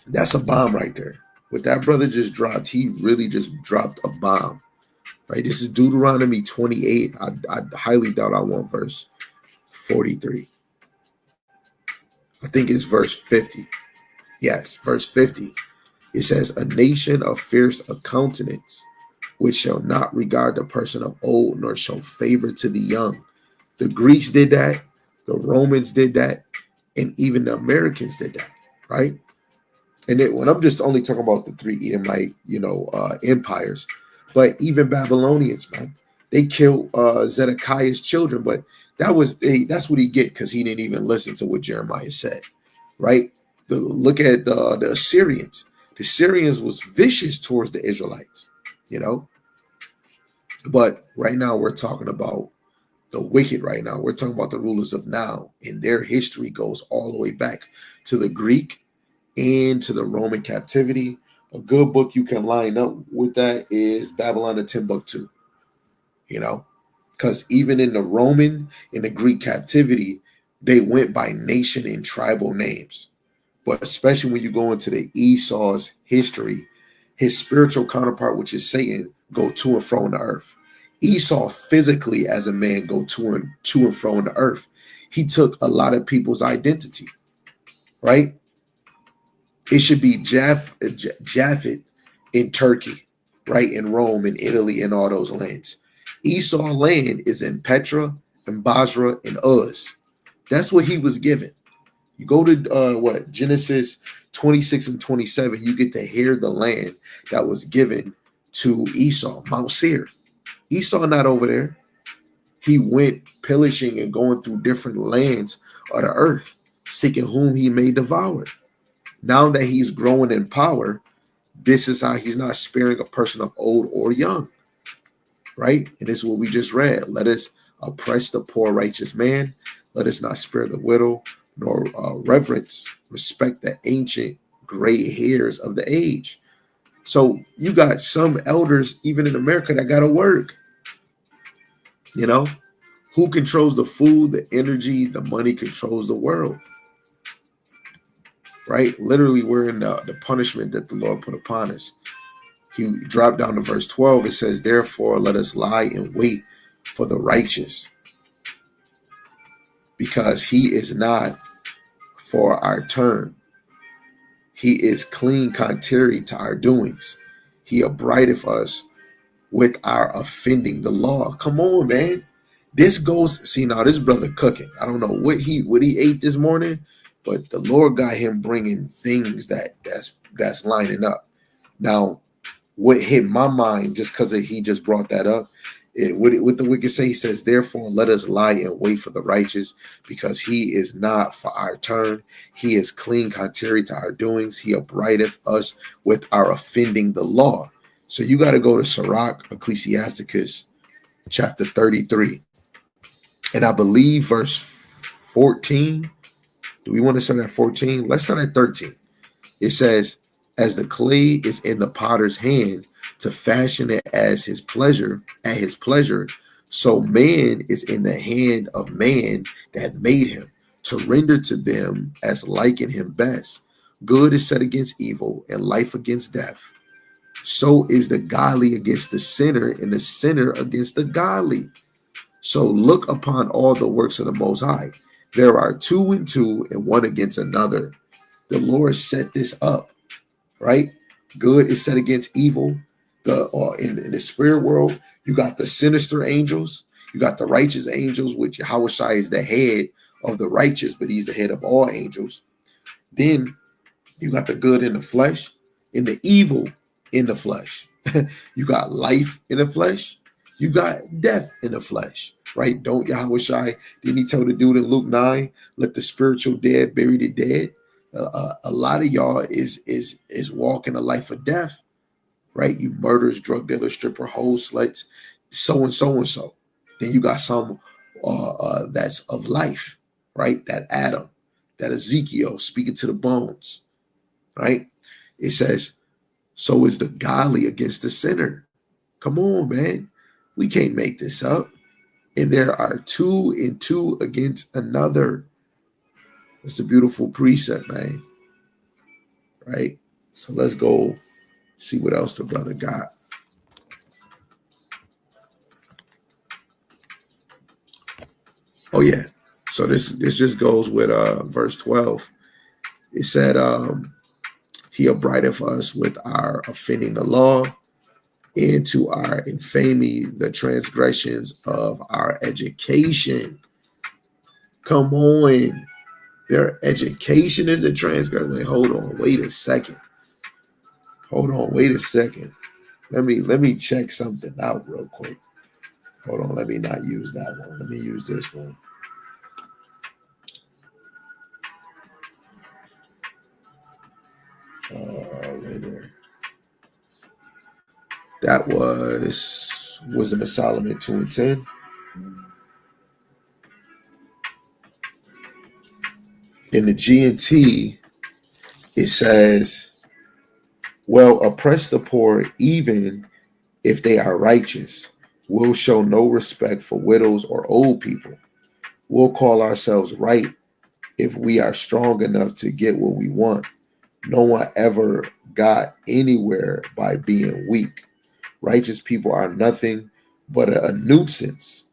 That's a bomb right there. What that brother just dropped, he really just dropped a bomb. Right? This is Deuteronomy 28. I highly doubt I want verse 43. I think it's verse 50. Yes, verse 50. It says, "A nation of fierce countenance, which shall not regard the person of old, nor show favor to the young." The Greeks did that. The Romans did that. And even the Americans did that. Right? And when I'm just only talking about the three Edomite, empires, but even Babylonians, man, they killed Zedekiah's children, but that's what he get because he didn't even listen to what Jeremiah said, right? Look at the Assyrians. The Assyrians was vicious towards the Israelites, But right now we're talking about the wicked. Right now we're talking about the rulers of now, and their history goes all the way back to the Greek and to the Roman captivity. A good book you can line up with that is Babylon and Timbuktu, because even in the Roman and the Greek captivity, they went by nation and tribal names. But especially when you go into the Esau's history, his spiritual counterpart, which is Satan, go to and fro in the earth. Esau physically as a man go to and fro in the earth. He took a lot of people's identity, right? It should be Japhet in Turkey, right? In Rome, in Italy, in all those lands. Esau land is in Petra, and Basra, and Uz. That's what he was given. You go to Genesis 26 and 27, you get to hear the land that was given to Esau, Mount Seir. Esau not over there. He went pillaging and going through different lands of the earth, seeking whom he may devour. Now that he's growing in power, this is how he's not sparing a person of old or young, right? And this is what we just read. "Let us oppress the poor righteous man. Let us not spare the widow, nor respect the ancient gray hairs of the age." So you got some elders, even in America, that got to work. Who controls the food, the energy, the money controls the world. Right? Literally, we're in the punishment that the Lord put upon us. He dropped down to verse 12. It says, "Therefore, let us lie in wait for the righteous, because he is not for our turn. He is clean contrary to our doings. He upbraideth us with our offending the law." Come on, man. This goes, see, now this brother cooking. I don't know what he ate this morning, but the Lord got him bringing things that's lining up. Now, what hit my mind just because he just brought that up, what the wicked say, he says, "Therefore, let us lie and wait for the righteous, because he is not for our turn. He is clean contrary to our doings. He upbraideth us with our offending the law." So you got to go to Sirach, Ecclesiasticus, chapter 33. And I believe verse 14. Do we want to start at 14? Let's start at 13. It says, "As the clay is in the potter's hand to fashion it at his pleasure, so man is in the hand of man that made him, to render to them as liken him best. Good is set against evil, and life against death. So is the godly against the sinner, and the sinner against the godly. So look upon all the works of the Most High. There are two and two, and one against another. The Lord set this up, right? Good is set against evil. In the spirit world, you got the sinister angels, you got the righteous angels, which Yahushua is the head of the righteous, but he's the head of all angels. Then you got the good in the flesh and the evil in the flesh. You got life in the flesh. You got death in the flesh, right? Don't Yahushua, didn't he tell the dude in Luke 9, let the spiritual dead bury the dead? A lot of y'all is walking a life of death, right? You murderers, drug dealers, stripper, hoes, sluts, so and so and so. Then you got some that's of life, right? That Adam, that Ezekiel speaking to the bones, right? It says, so is the godly against the sinner. Come on, man. We can't make this up. And there are two and two against another. It's a beautiful precept, man. Right? So let's go see what else the brother got. Oh, yeah. So this just goes with verse 12. It said, he upbraideth us with our offending the law, and to our infamy the transgressions of our education. Come on. Their education is a transgression. Wait, hold on. Wait a second. Hold on. Wait a second. Let me check something out real quick. Hold on. Let me not use that one. Let me use this one. Later. That was Wisdom of Solomon 2 and 10. In the G&T, it says, well, oppress the poor even if they are righteous. We'll show no respect for widows or old people. We'll call ourselves right if we are strong enough to get what we want. No one ever got anywhere by being weak. Righteous people are nothing but a nuisance.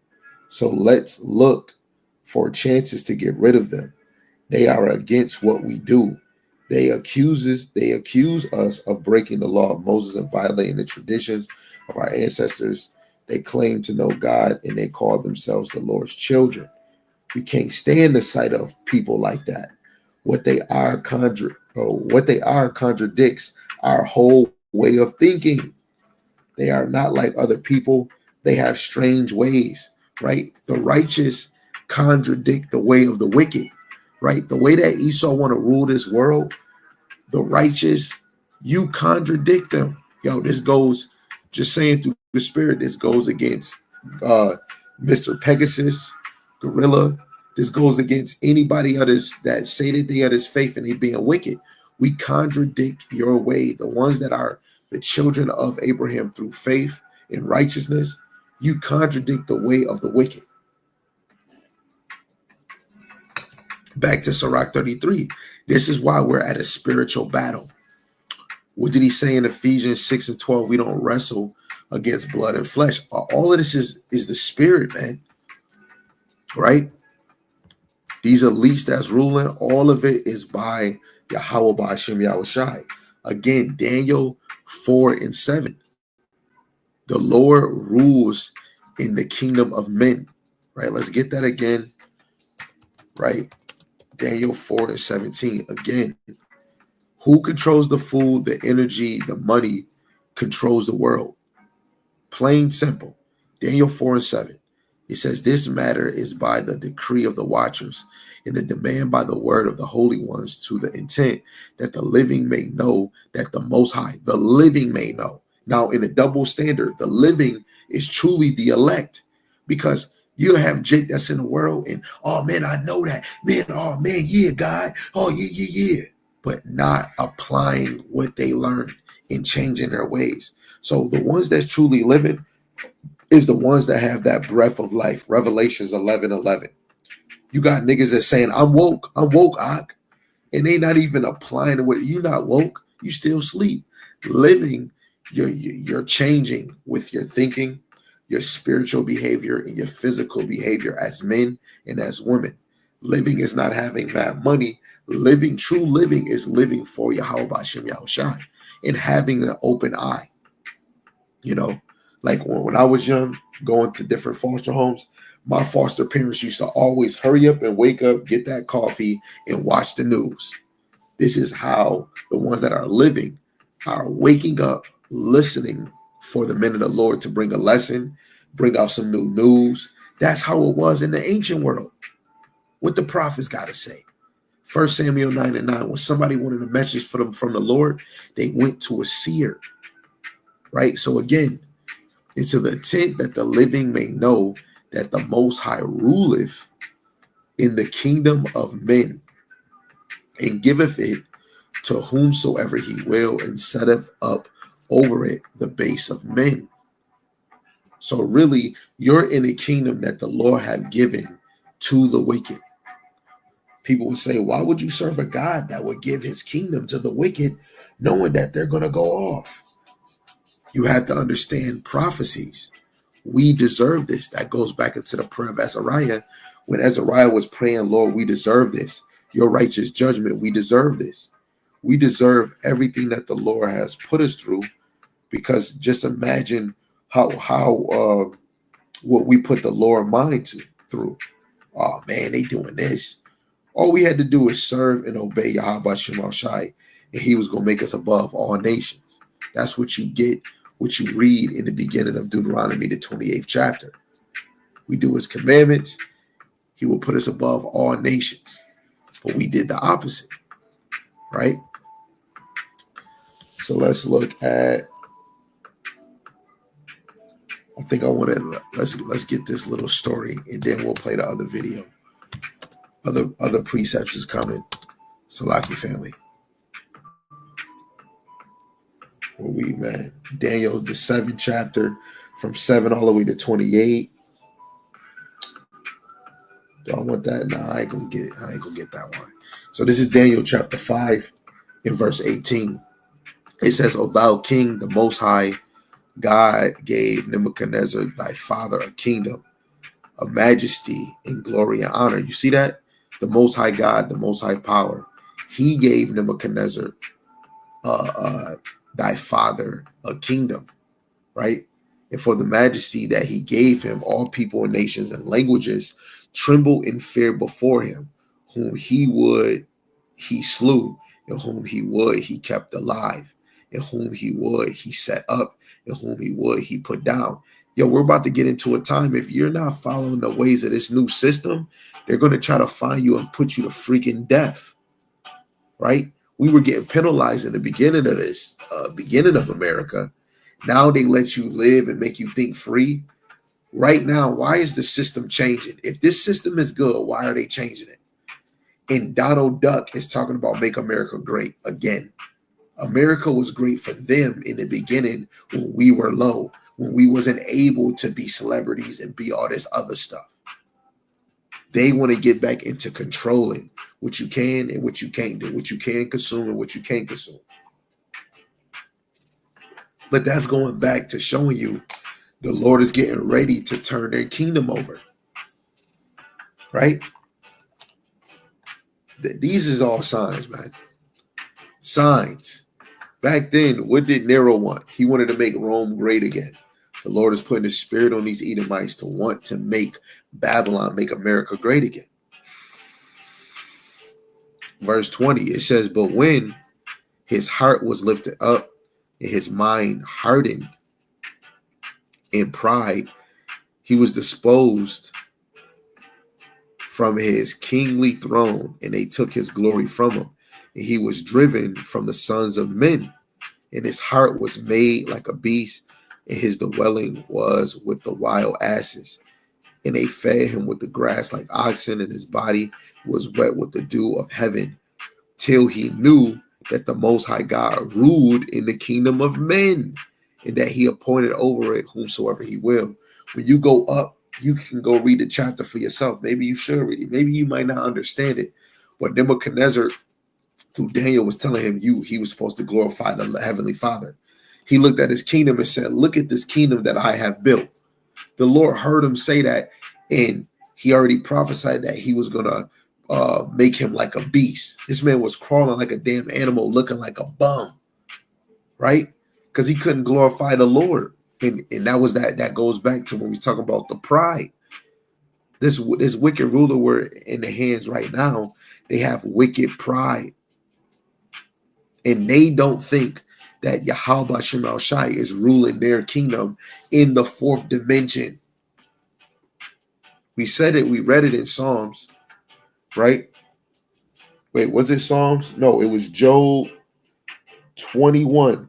So let's look for chances to get rid of them. They are against what we do. They accuse us of breaking the law of Moses and violating the traditions of our ancestors. They claim to know God and they call themselves the Lord's children. We can't stand the sight of people like that. What they are contradicts our whole way of thinking. They are not like other people. They have strange ways, right? The righteous contradict the way of the wicked, right? The way that Esau want to rule this world, the righteous, you contradict them. Yo, this goes, just saying through the spirit, this goes against Mr. Pegasus, Gorilla. This goes against anybody others that say that they are this faith and they being wicked. We contradict your way. The ones that are the children of Abraham through faith and righteousness, you contradict the way of the wicked. Back to Sirach 33. This is why we're at a spiritual battle. What did he say in Ephesians 6 and 12? We don't wrestle against blood and flesh. All of this is the spirit, man. Right? These elites that's ruling, all of it is by Yahweh Ba'ashem Yahushai. Again, Daniel 4 and 7. The Lord rules in the kingdom of men. Right? Let's get that again. Right? Daniel 4 and 17. Again, who controls the food, the energy, the money, controls the world. Plain simple. Daniel 4 and 7. It says, this matter is by the decree of the watchers and the demand by the word of the holy ones, to the intent that the living may know that the Most High, the living may know. Now, in a double standard, the living is truly the elect, because you have Jake that's in the world and, oh man, I know that. Man, oh man, yeah, God. Oh, yeah. But not applying what they learned and changing their ways. So the ones that's truly living is the ones that have that breath of life. Revelations 11:11. You got niggas that saying, I'm woke, Ak. And they not even applying to what you not woke. You still sleep. Living, you're changing with your thinking, your spiritual behavior, and your physical behavior as men and as women. Living is not having bad money. Living, true living is living for Yahweh Ba'ashem Yahushai. and having an open eye. You know, like when I was young, going to different foster homes, my foster parents used to always hurry up and wake up, get that coffee, and watch the news. This is how the ones that are living are waking up, listening for the men of the Lord to bring a lesson, bring out some new news. That's how it was in the ancient world. What the prophets got to say. 1 Samuel 9:9, when somebody wanted a message for them from the Lord, they went to a seer. Right? So again, it's to the intent that the living may know that the Most High ruleth in the kingdom of men, and giveth it to whomsoever he will, and setteth up over it the base of men. So really, you're in a kingdom that the Lord have given to the wicked. People would say, why would you serve a God that would give his kingdom to the wicked, knowing that they're going to go off? You have to understand prophecies. We deserve this. That goes back into the prayer of Azariah. When Azariah was praying, Lord, we deserve this. Your righteous judgment, we deserve this. We deserve everything that the Lord has put us through, because just imagine how what we put the Lord mind through. Oh man, they doing this. All we had to do is serve and obey Yahweh Shema Shai, and he was going to make us above all nations. That's what you get, what you read in the beginning of Deuteronomy, the 28th chapter. We do his commandments, he will put us above all nations. But we did the opposite, right? So let's look at, I think I want to, let's get this little story, and then we'll play the other video. Other precepts is coming. Salaki family. Where we, man? Daniel, the 7th chapter, from 7 all the way to 28. Do I want that? No, I ain't gonna get that one. So this is Daniel chapter 5 in verse 18. It says, O thou king, the most high God gave Nebuchadnezzar thy father a kingdom, a majesty and glory and honor. You see that? The most high God, the most high power. He gave Nebuchadnezzar thy father a kingdom, right? And for the majesty that he gave him, all people and nations and languages tremble in fear before him. Whom he slew, and whom he kept alive, and whom he set up, and whom he put down. Yo, we're about to get into a time, if you're not following the ways of this new system, they're going to try to find you and put you to freaking death, right? We were getting penalized in the beginning of this, beginning of America. Now they let you live and make you think free. Right now, why is the system changing? If this system is good, why are they changing it? And Donald Duck is talking about make America great again. America was great for them in the beginning when we were low, when we wasn't able to be celebrities and be all this other stuff. They want to get back into controlling what you can and what you can't do, what you can consume and what you can't consume. But that's going back to showing you the Lord is getting ready to turn their kingdom over, right? These is all signs, man. Signs. Back then, what did Nero want? He wanted to make Rome great again. The Lord is putting his spirit on these Edomites to want to make Babylon, make America great again. Verse 20, it says, but when his heart was lifted up and his mind hardened in pride, he was disposed from his kingly throne, and they took his glory from him. And he was driven from the sons of men, and his heart was made like a beast, and his dwelling was with the wild asses. And they fed him with the grass like oxen, and his body was wet with the dew of heaven, till he knew that the Most High God ruled in the kingdom of men, and that he appointed over it whomsoever he will. When you go up, you can go read the chapter for yourself. Maybe you should read it. Maybe you might not understand it. But Nebuchadnezzar, through Daniel, was telling him he was supposed to glorify the Heavenly Father. He looked at his kingdom and said, look at this kingdom that I have built. The Lord heard him say that, and he already prophesied that he was going to make him like a beast. This man was crawling like a damn animal, looking like a bum. right? Because he couldn't glorify the Lord. And that goes back to when we talk about the pride. This wicked ruler we're in the hands right now, they have wicked pride. And they don't think that Yahweh Shem Shai is ruling their kingdom in the fourth dimension. We said it, we read it in Psalms, right? Wait, was it Psalms? No, it was Job 21.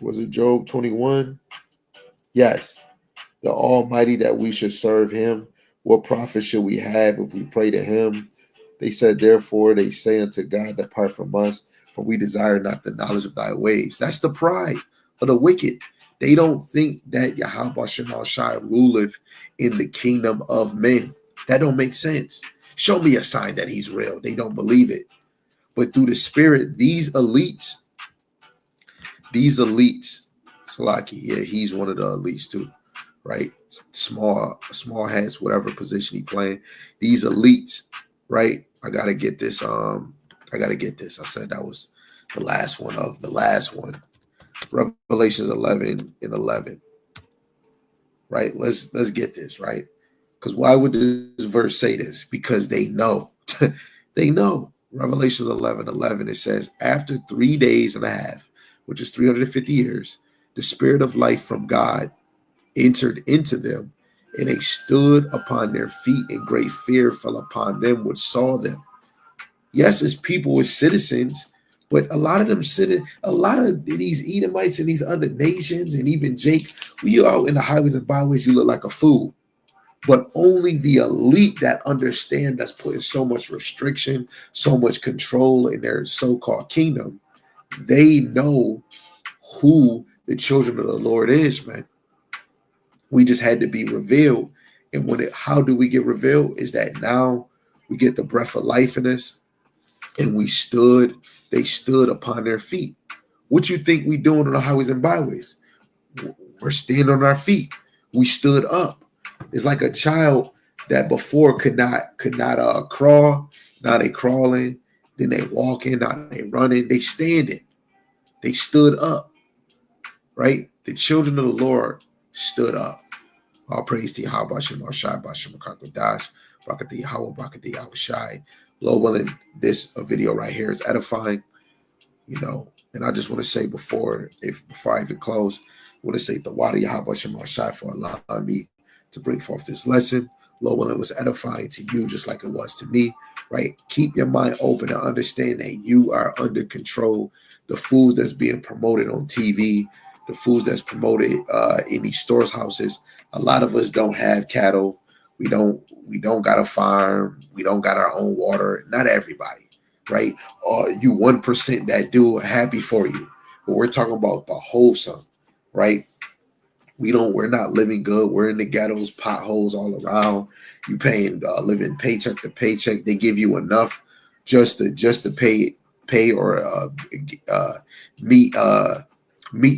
Was it Job 21? Yes. The Almighty, that we should serve him. What profit should we have if we pray to him? They said, therefore, they say unto God, depart from us, for we desire not the knowledge of thy ways. That's the pride of the wicked. They don't think that Yahweh Shem Shai ruleth in the kingdom of men. That don't make sense. Show me a sign that he's real. They don't believe it. But through the spirit, these elites, Salaki, yeah, he's one of the elites too, right? Small hats, whatever position he playing. These elites, right? I gotta get this. I said that was the last one of the last one. Revelations 11:11. Right? Let's get this, right? Because why would this verse say this? Because they know. They know. Revelations 11:11, it says, after 3 days and a half, which is 350 years, the spirit of life from God entered into them, and they stood upon their feet, and great fear fell upon them which saw them. Yes, it's people as citizens, but a lot of these Edomites and these other nations, and even Jake, when you out in the highways and byways, you look like a fool. But only the elite that understand that's putting so much restriction, so much control in their so-called kingdom, they know who the children of the Lord is, man. We just had to be revealed. And how do we get revealed? Is that now we get the breath of life in us, and they stood upon their feet. What you think we doing on the highways and byways? We're standing on our feet. We stood up. It's like a child that before could not crawl. Now they crawling. Then they walking. Now they running. They standing. They stood up. Right? The children of the Lord stood up. All praise to Yahweh Bashim Shai Bashim Kakadash. Brakati Yahweh Brakati Yahweh Shai. Lord willing, this video right here is edifying. And I just want to say before I even close, I want to say the Wadi Yahweh Shem Shai for allowing me to bring forth this lesson. Lord willing, it was edifying to you just like it was to me, right? Keep your mind open and understand that you are under control. The foods that's being promoted on TV, the foods that's promoted in these storehouses. A lot of us don't have cattle. We don't got a farm. We don't got our own water. Not everybody, right? You 1% that do, happy for you. But we're talking about the wholesome, right? We're not living good. We're in the ghettos, potholes all around. You paying living paycheck to paycheck. They give you enough just to pay or meet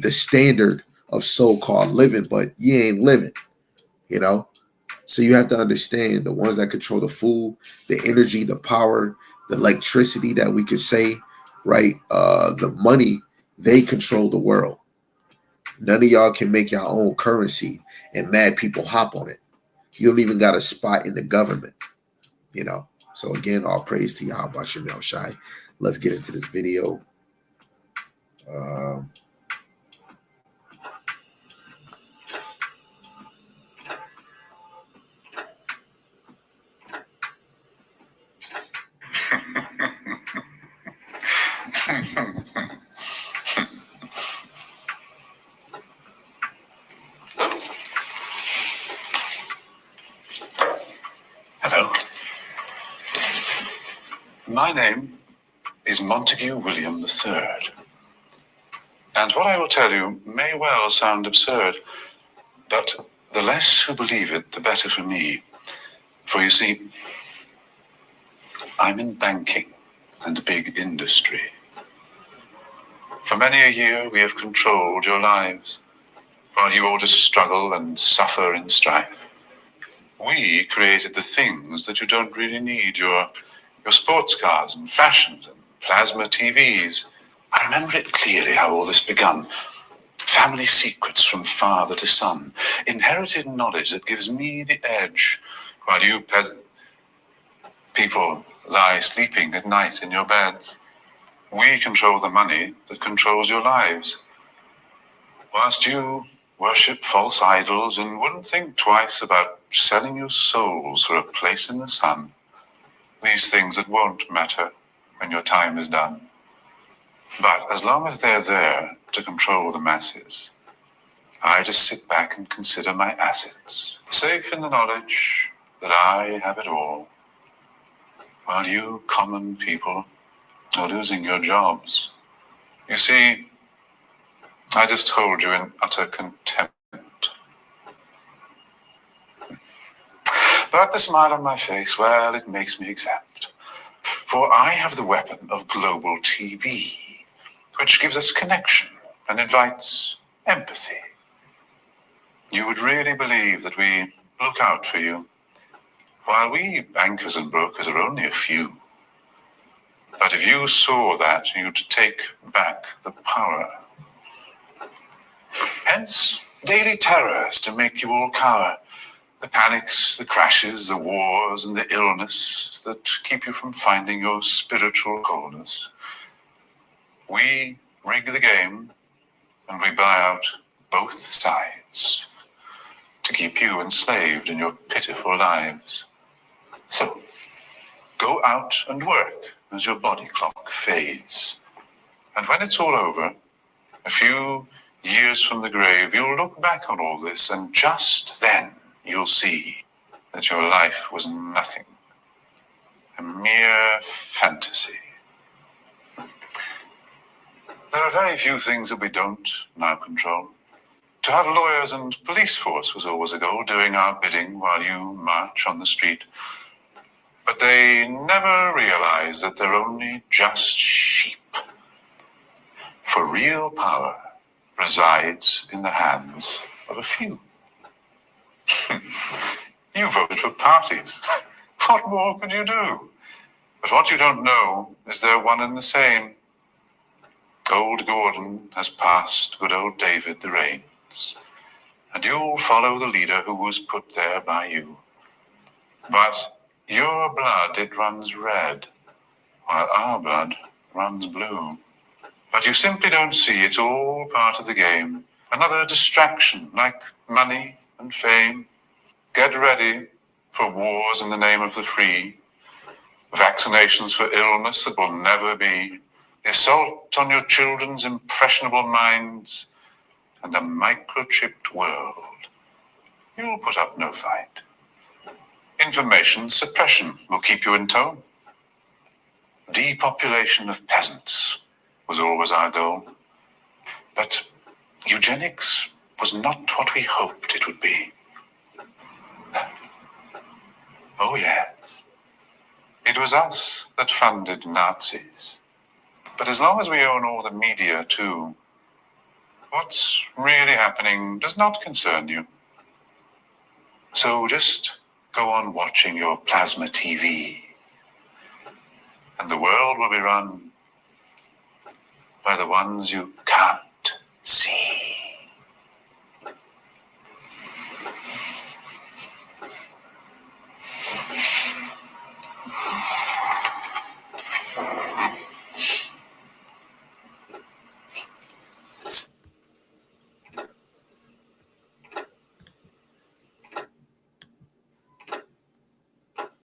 the standard of so-called living, but you ain't living, So you have to understand the ones that control the food, the energy, the power, the electricity that we could say, right? The money, they control the world. None of y'all can make your own currency and mad people hop on it. You don't even got a spot in the government, So again, all praise to Yahweh Shem Shai. Let's get into this video. Hello. My name is Montague William III. And what I will tell you may well sound absurd, but the less who believe it, the better for me. For you see, I'm in banking and big industry. For many a year we have controlled your lives, while you all just struggle and suffer in strife. We created the things that you don't really need, your sports cars and fashions and plasma TVs. I remember it clearly how all this begun. Family secrets from father to son. Inherited knowledge that gives me the edge, while you peasant people lie sleeping at night in your beds. We control the money that controls your lives. Whilst you worship false idols and wouldn't think twice about selling your souls for a place in the sun. These things that won't matter when your time is done. But as long as they're there to control the masses, I just sit back and consider my assets, safe in the knowledge that I have it all, while you common people are losing your jobs. You see, I just hold you in utter contempt. But the smile on my face, well, it makes me exempt. For I have the weapon of global TV, which gives us connection and invites empathy. You would really believe that we look out for you, while we bankers and brokers are only a few. But if you saw that, you'd take back the power. Hence, daily terrors to make you all cower. The panics, the crashes, the wars, and the illness that keep you from finding your spiritual wholeness. We rig the game, and we buy out both sides to keep you enslaved in your pitiful lives. So, go out and work as your body clock fades. And when it's all over, a few years from the grave, you'll look back on all this, and just then you'll see that your life was nothing, a mere fantasy. There are very few things that we don't now control. To have lawyers and police force was always a goal, doing our bidding while you march on the street. But they never realize that they're only just sheep. For real power resides in the hands of a few. You voted for parties. What more could you do? But what you don't know is they're one and the same. Old Gordon has passed good old David the reins, and you'll follow the leader who was put there by you. But your blood, it runs red, while our blood runs blue. But you simply don't see it's all part of the game. Another distraction, like money and fame. Get ready for wars in the name of the free, vaccinations for illness that will never be, the assault on your children's impressionable minds, and a microchipped world. You'll put up no fight. Information suppression will keep you in tow. Depopulation of peasants was always our goal. But eugenics was not what we hoped it would be. Oh yes, it was us that funded Nazis. But as long as we own all the media too, what's really happening does not concern you. So just go on watching your plasma TV, and the world will be run by the ones you can't